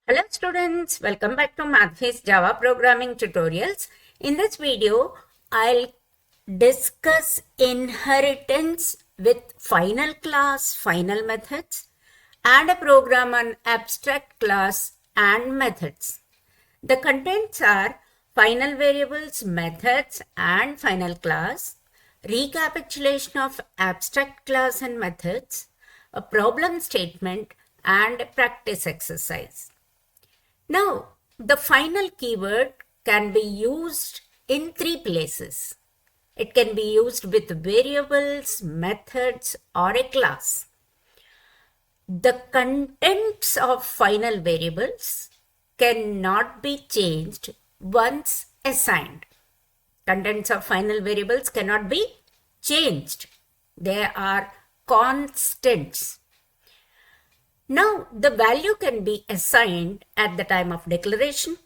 Hello students, welcome back to MathFace Java programming tutorials. In this video, I'll discuss inheritance with final class, final methods, and a program on abstract class and methods. The contents are final variables, methods, and final class, recapitulation of abstract class and methods, a problem statement, and a practice exercise. Now, the final keyword can be used in three places. It can be used with variables, methods, or a class. The contents of final variables cannot be changed once assigned. Contents of final variables cannot be changed. They are constants. Now, the value can be assigned at the time of declaration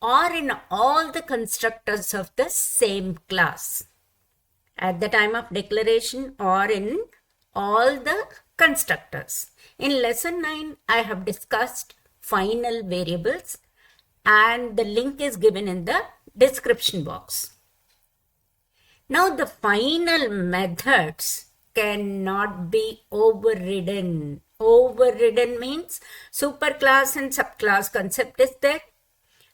or in all the constructors of the same class. At the time of declaration or in all the constructors. In lesson 9, I have discussed final variables and the link is given in the description box. Now, the final methods cannot be overridden. Overridden means superclass and subclass concept is there,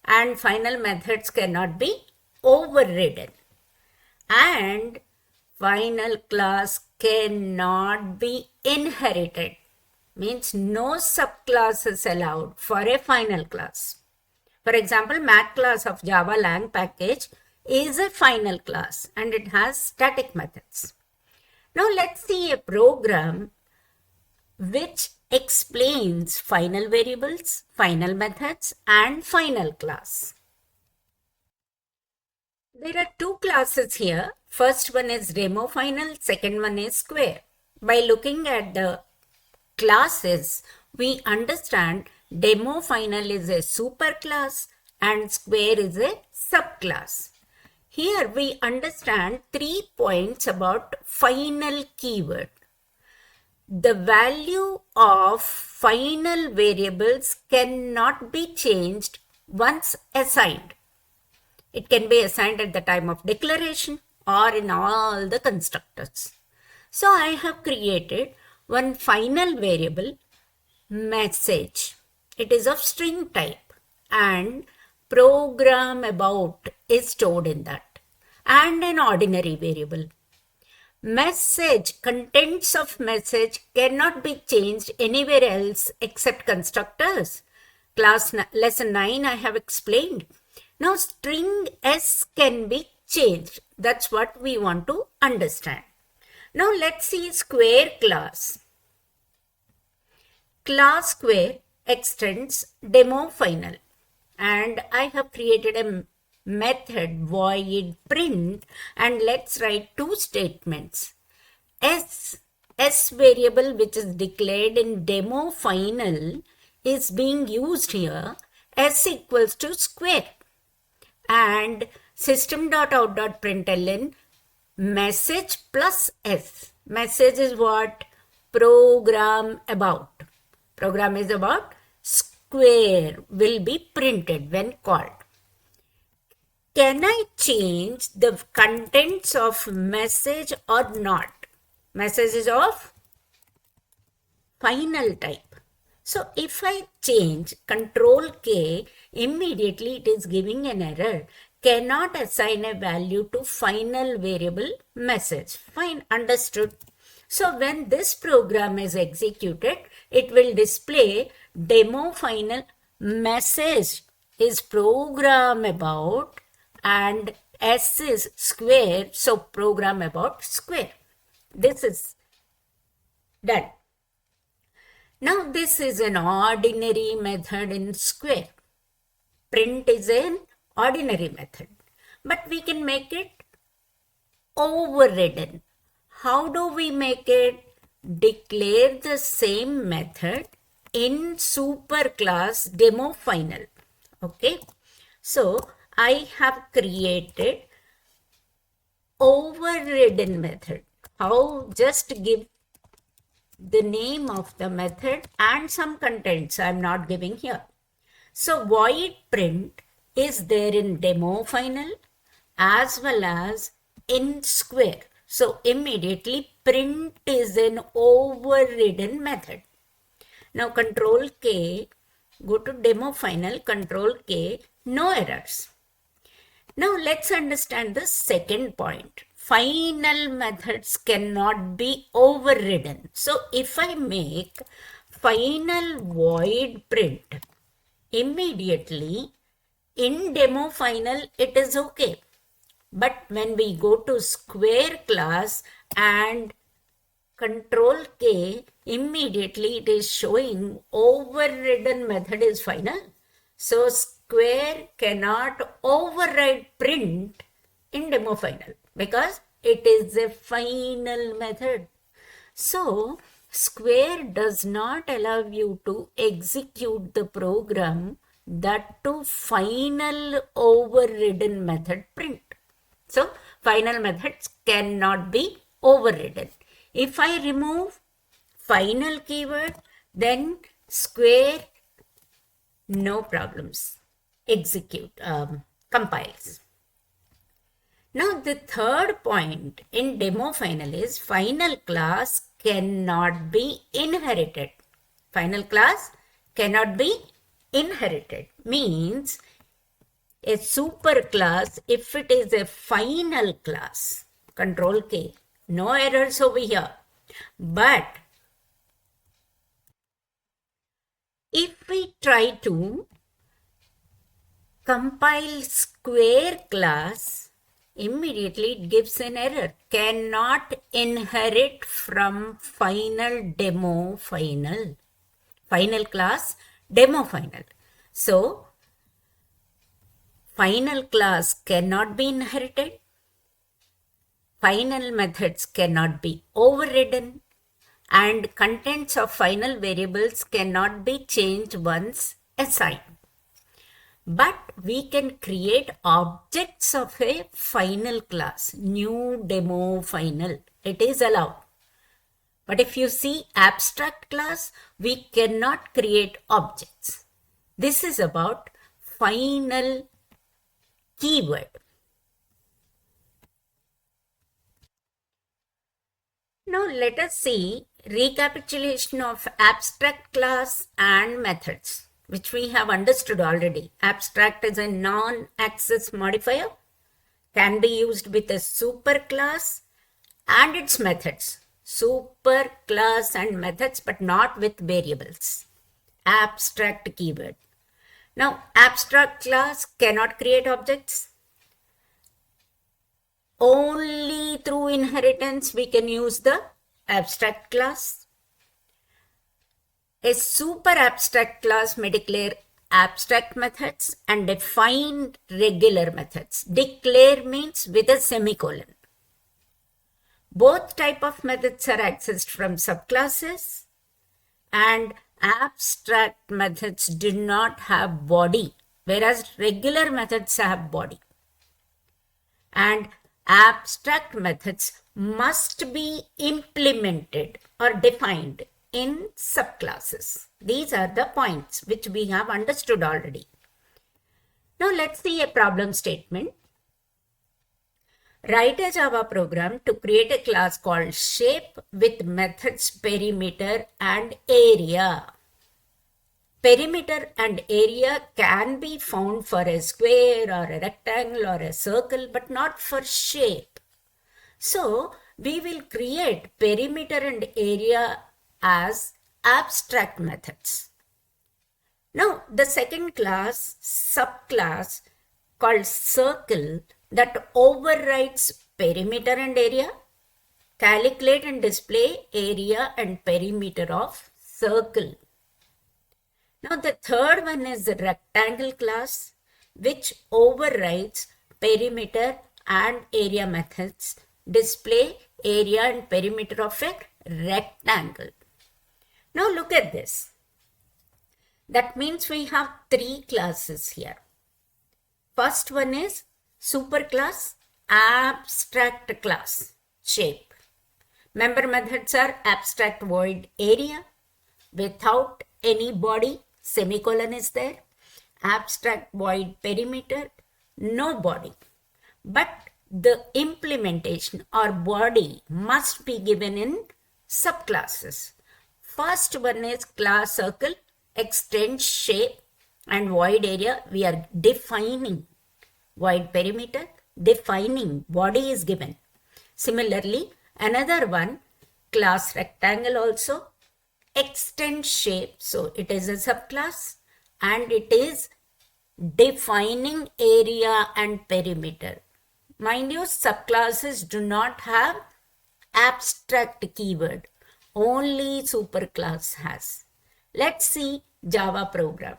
and final methods cannot be overridden. And final class cannot be inherited, means no subclasses allowed for a final class. For example, Mac class of Java Lang package is a final class and it has static methods. Now let's see a program which explains final variables, final methods, and final class. There are two classes here. First one is demo final, second one is square. By looking at the classes, we understand demo final is a superclass and square is a subclass. Here we understand 3 points about final keyword. The value of final variables cannot be changed once assigned. It can be assigned at the time of declaration or in all the constructors. So I have created one final variable, message. It is of string type and program about is stored in that, and an ordinary variable. Message, contents of message cannot be changed anywhere else except constructors. Lesson 9 I have explained. Now string S can be changed. That's what we want to understand. Now let's see square class. Class square extends demo final, and I have created a method void print, and let's write two statements. S variable which is declared in demo final is being used here. S equals to square, and system.out.println message plus S. Message is what? Program about. Program is about square will be printed when called. Can I change the contents of message or not? Message is of final type. So if I change Control K, immediately it is giving an error. Cannot assign a value to final variable message. Fine, understood. So when this program is executed, it will display demo final message is program about and S is square, so program about square. This is done. Now this is an ordinary method in square. Print is an ordinary method, but we can make it overridden. How do we make it? Declare the same method in superclass demo final. Okay, so I have created overridden method. How? Just give the name of the method and some contents I am not giving here. So void print is there in demo final as well as in square. So immediately print is an overridden method. Now control K, go to demo final, control K, no errors. Now let's understand the second point. Final methods cannot be overridden. So if I make final void print, immediately in demo final it is okay. But when we go to square class and control K, immediately it is showing overridden method is final. So square cannot override print in demo final because it is a final method. So square does not allow you to execute the program that to final overridden method print. So final methods cannot be overridden. If I remove final keyword, then square, no problems, compiles. Now the third point in demo final is final class cannot be inherited. Final class cannot be inherited means a super class, if it is a final class, control K, no errors over here. But if we try to compile square class, immediately it gives an error. Cannot inherit from final demo final. Final class, demo final. So final class cannot be inherited. Final methods cannot be overridden. And contents of final variables cannot be changed once assigned. But we can create objects of a final class, new demo final. It is allowed. But if you see abstract class, we cannot create objects. This is about final keyword. Now let us see recapitulation of abstract class and methods, which we have understood already. Abstract is a non-access modifier, can be used with a super class and its methods. Super class and methods, but not with variables. Abstract keyword. Now, abstract class cannot create objects. Only through inheritance we can use the abstract class. A super abstract class may declare abstract methods and define regular methods. Declare means with a semicolon. Both type of methods are accessed from subclasses, and abstract methods do not have body, whereas regular methods have body. And abstract methods must be implemented or defined in subclasses. These are the points which we have understood already. Now let's see a problem statement. Write a Java program to create a class called shape with methods perimeter and area. Perimeter and area can be found for a square or a rectangle or a circle, but not for shape. So we will create perimeter and area as abstract methods. Now the second class, subclass called circle, that overrides perimeter and area, calculate and display area and perimeter of circle. Now the third one is the rectangle class, which overrides perimeter and area methods, display area and perimeter of a rectangle. Now look at this. That means we have three classes here. First one is superclass, abstract class, shape. Member methods are abstract void area without any body, semicolon is there, abstract void perimeter, no body. But the implementation or body must be given in subclasses. First one is class circle, extends shape and void area. We are defining void perimeter, defining body is given. Similarly, another one, class rectangle also, extend shape, so it is a subclass and it is defining area and perimeter. Mind you, subclasses do not have abstract keyword, only superclass has. Let's see Java program.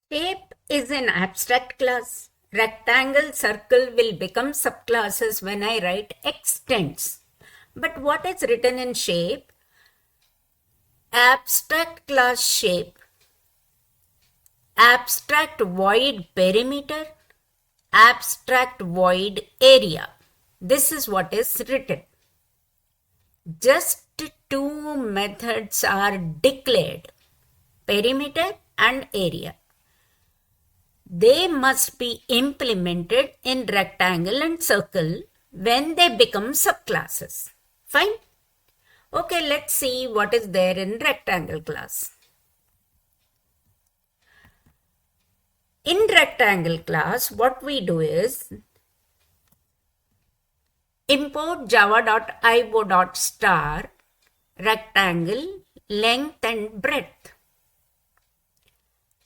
Shape is an abstract class. Rectangle, circle will become subclasses when I write extends. But what is written in shape? Abstract class shape, abstract void perimeter, abstract void area. This is what is written. Just two methods are declared, perimeter and area. They must be implemented in rectangle and circle when they become subclasses. Fine? Okay, let's see what is there in rectangle class. In rectangle class, what we do is import java.io.star rectangle length and breadth,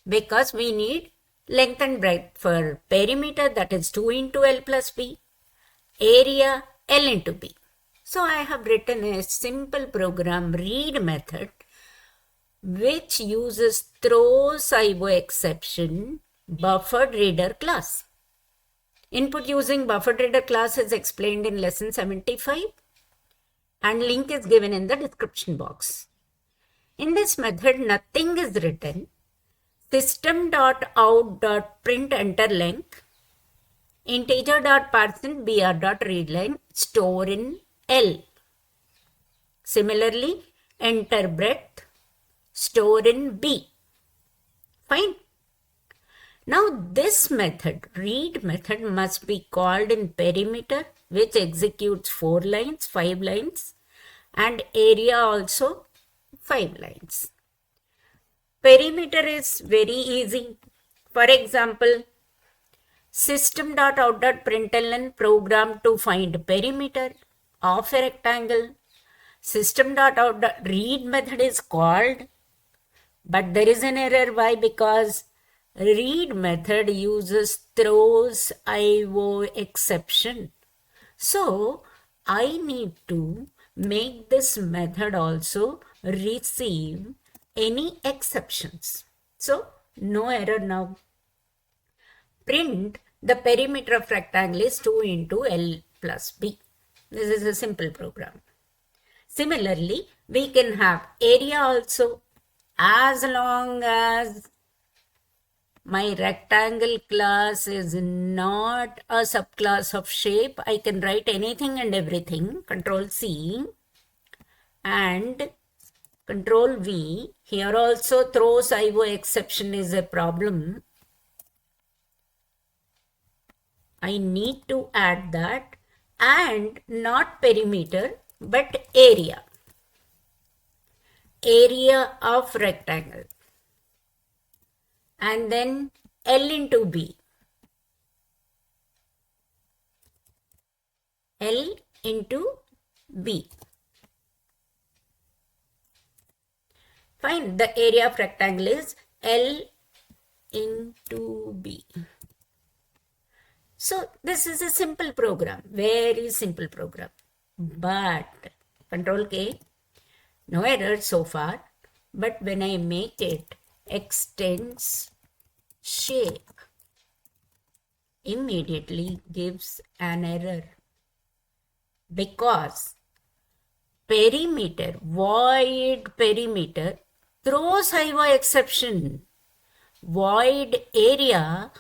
because we need length and breadth for perimeter, that is 2 into L plus B, area L into B. So I have written a simple program read method which uses throws IO exception BufferedReader class. Input using BufferedReader class is explained in lesson 75 and link is given in the description box. In this method, nothing is written. System.out.print enter length, integer.parseInt_br.readline store in L. Similarly, enter breadth, store in B. Fine. Now this method, read method, must be called in perimeter, which executes 4 lines, 5 lines, and area also 5 lines. Perimeter is very easy. For example, system.out.println program to find perimeter of a rectangle. System.out.read method is called, but there is an error. Why? Because read method uses throws IO exception. So I need to make this method also receive any exceptions. So no error now. Print the perimeter of rectangle is 2 into L plus B. This is a simple program. Similarly, we can have area also. As long as my rectangle class is not a subclass of shape, I can write anything and everything. Control C and Control V. Here also throws IO exception is a problem. I need to add that, and not perimeter but area. Area of rectangle. And then L into B. L into B. Fine. The area of rectangle is L into B. So this is a simple program, very simple program. But Control K, no error so far. But when I make it extends shape, immediately gives an error, because perimeter, void perimeter throws IO exception, void area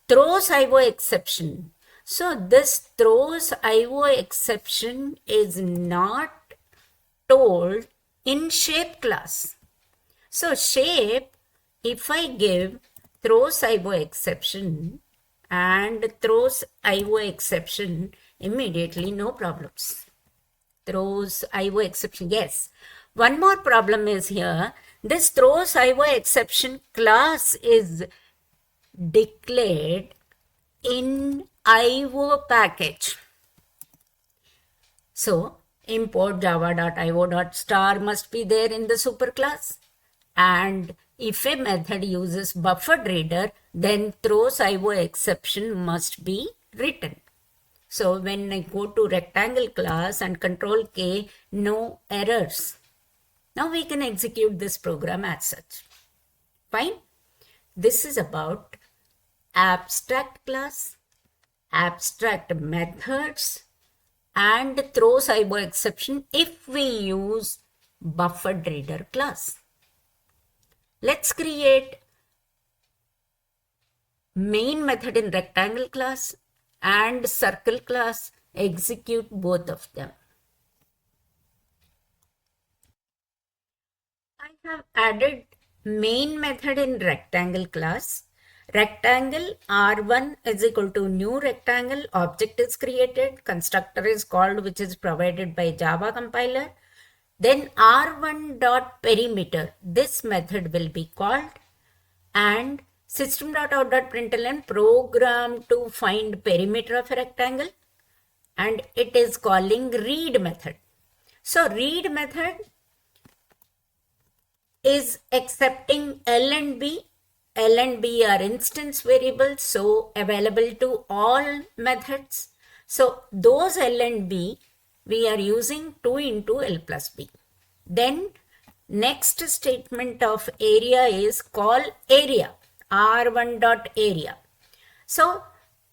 throws IO exception. So this throws IO exception is not told in shape class. So shape if I give throws IO exception and throws IO exception, immediately no problems. Throws IO exception, yes. One more problem is here. This throws IO exception class is declared in IO package. So import java.io.star must be there in the superclass. And if a method uses BufferedReader, then throws IO exception must be written. So when I go to rectangle class and control K, no errors. Now we can execute this program as such. Fine. This is about abstract class, abstract methods, and throws IO exception if we use BufferedReader class. Let's create main method in rectangle class and circle class, execute both of them. I have added main method in rectangle class. Rectangle R1 is equal to new rectangle, object is created, constructor is called, which is provided by Java compiler. Then R1.perimeter, this method will be called, and system.out.println program to find perimeter of a rectangle, and it is calling read method. So read method is accepting L and B. L and B are instance variables, so available to all methods. So those L and B, we are using 2 into L plus B. Then next statement of area is call area, R1.area. So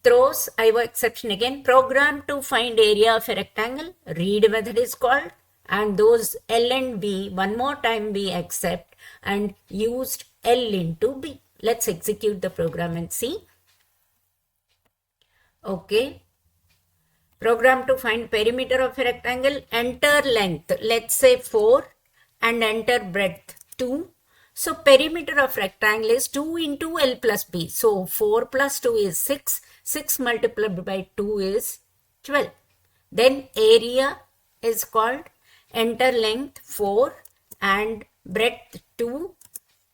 throws IO exception again, program to find area of a rectangle, read method is called, and those L and B one more time we accept and used L into B. Let's execute the program and see. Okay. Program to find perimeter of a rectangle, enter length, let's say 4, and enter breadth 2. So perimeter of rectangle is 2 into L plus B. So 4 plus 2 is 6. 6 multiplied by 2 is 12. Then area is called, enter length 4 and breadth 2.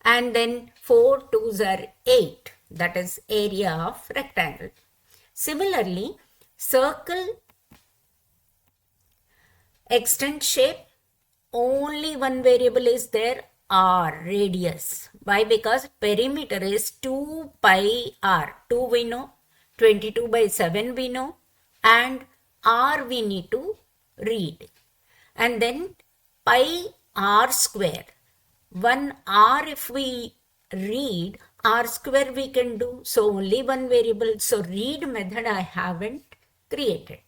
And then 4 2s are 8. That is area of rectangle. Similarly, circle extend shape, only one variable is there, r, radius. Why? Because perimeter is 2 pi r. 2 we know, 22 by 7 we know, and r we need to read. And then pi r square. 1 r if we read, r square we can do. So only one variable. So read method I haven't created.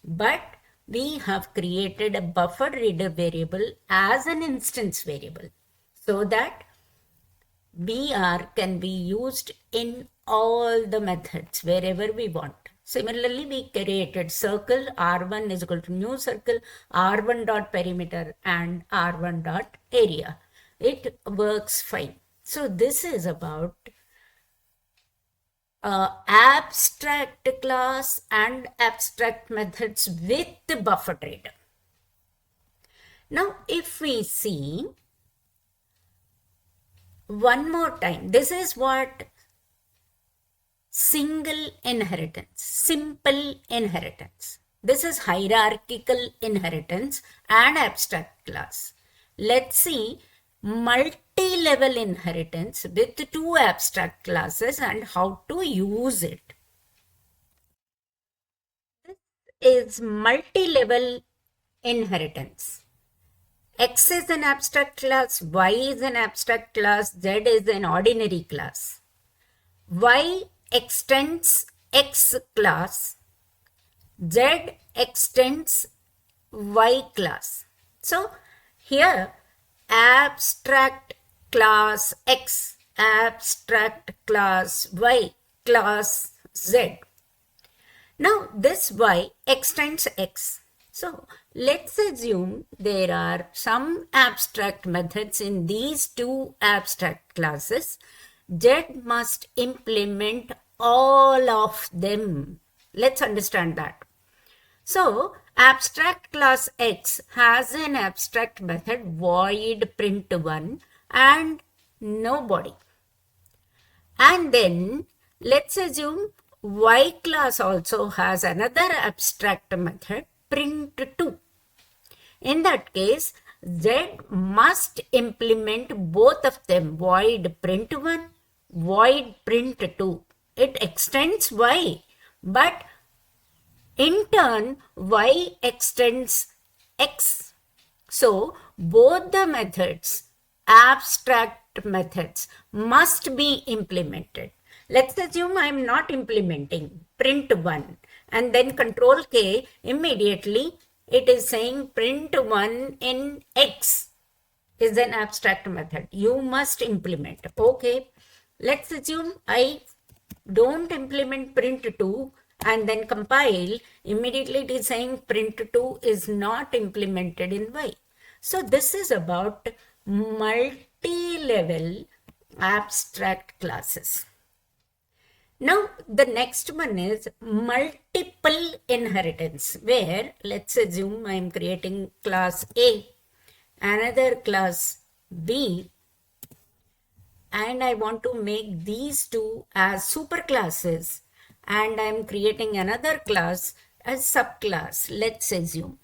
But we have created a BufferedReader variable as an instance variable so that BR can be used in all the methods wherever we want. Similarly, we created circle, R1 is equal to new circle, R1.perimeter and R1.area. It works fine. So this is about abstract class and abstract methods with the BufferedReader. Now, if we see one more time, this is what single inheritance, simple inheritance. This is hierarchical inheritance and abstract class. Let's see multi-level inheritance with 2 abstract classes and how to use it. This is multi-level inheritance. X is an abstract class, Y is an abstract class, Z is an ordinary class. Y extends X class, Z extends Y class. So here abstract class X, abstract class Y, class Z. Now this Y extends X. So Let's assume there are some abstract methods in these two abstract classes. Z must implement all of them. Let's understand that. So, abstract class X has an abstract method void print1 and nobody. And then let's assume Y class also has another abstract method print2. In that case, Z must implement both of them, void print1, void print2. It extends Y, but in turn, Y extends X. So, both the methods, abstract methods, must be implemented. Let's assume I am not implementing print1 and then control K, immediately it is saying print1 in X is an abstract method. You must implement. Okay, let's assume I don't implement print2 and then compile, immediately it is saying print2 is not implemented in Y. So this is about multi-level abstract classes. Now the next one is multiple inheritance, where let's assume I am creating class A, another class B, and I want to make these two as superclasses, and I am creating another class as subclass, let's assume.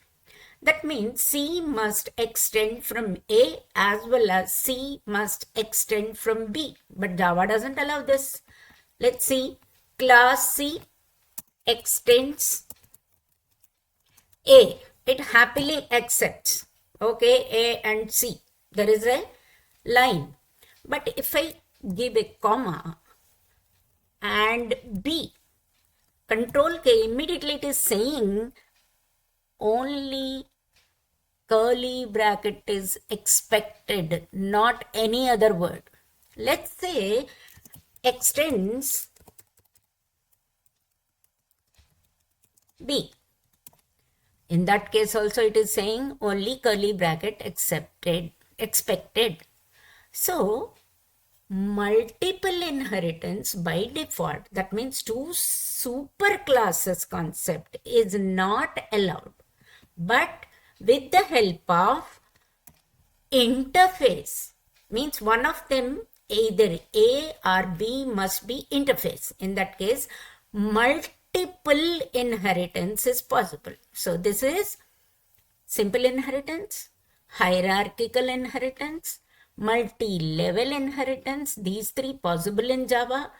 That means C must extend from A as well as C must extend from B. But Java doesn't allow this. Let's see. Class C extends A. It happily accepts. Okay, A and C. There is a line. But if I give a comma and B, control K, immediately it is saying only curly bracket is expected, not any other word. Let's say extends B. In that case also it is saying only curly bracket expected. So multiple inheritance by default, that means two superclasses concept is not allowed. But with the help of interface, means one of them, either A or B, must be interface. In that case, multiple inheritance is possible. So this is simple inheritance, hierarchical inheritance, multi-level inheritance, these three possible in Java,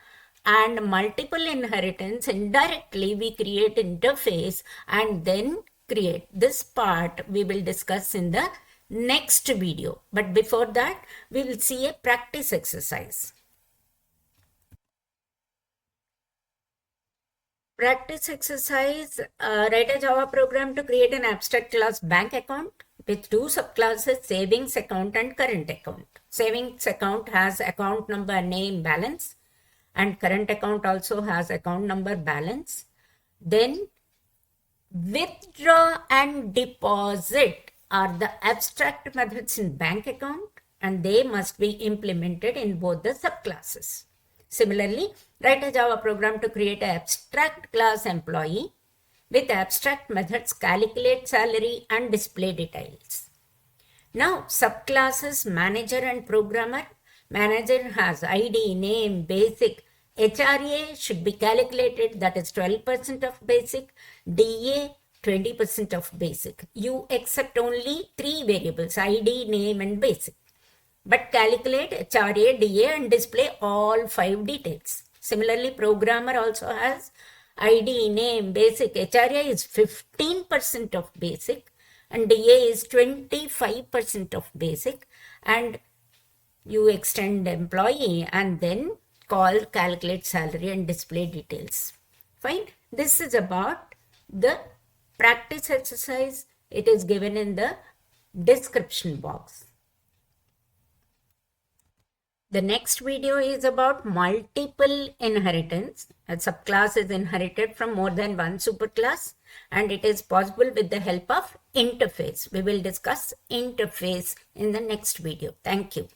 and multiple inheritance, indirectly we create interface and then create. This part we will discuss in the next video. But before that, we will see a practice exercise. Practice exercise, write a Java program to create an abstract class bank account with two subclasses, savings account and current account. Savings account has account number, name, balance, and current account also has account number, balance. Then withdraw and deposit are the abstract methods in bank account, and they must be implemented in both the subclasses. Similarly, write a Java program to create an abstract class employee with abstract methods calculateSalary and displayDetails. Now, subclasses manager and programmer. Manager has ID, name, basic. HRA should be calculated, that is 12% of basic. DA 20% of basic. You accept only three variables, ID, name and basic. But calculate HRA, DA and display all 5 details. Similarly, programmer also has ID, name, basic. HRA is 15% of basic and DA is 25% of basic, and you extend employee and then call calculateSalary and displayDetails. Fine. This is about the practice exercise. It is given in the description box. The next video is about multiple inheritance. A subclass is inherited from more than one superclass. and it is possible with the help of interface. We will discuss interface in the next video. Thank you.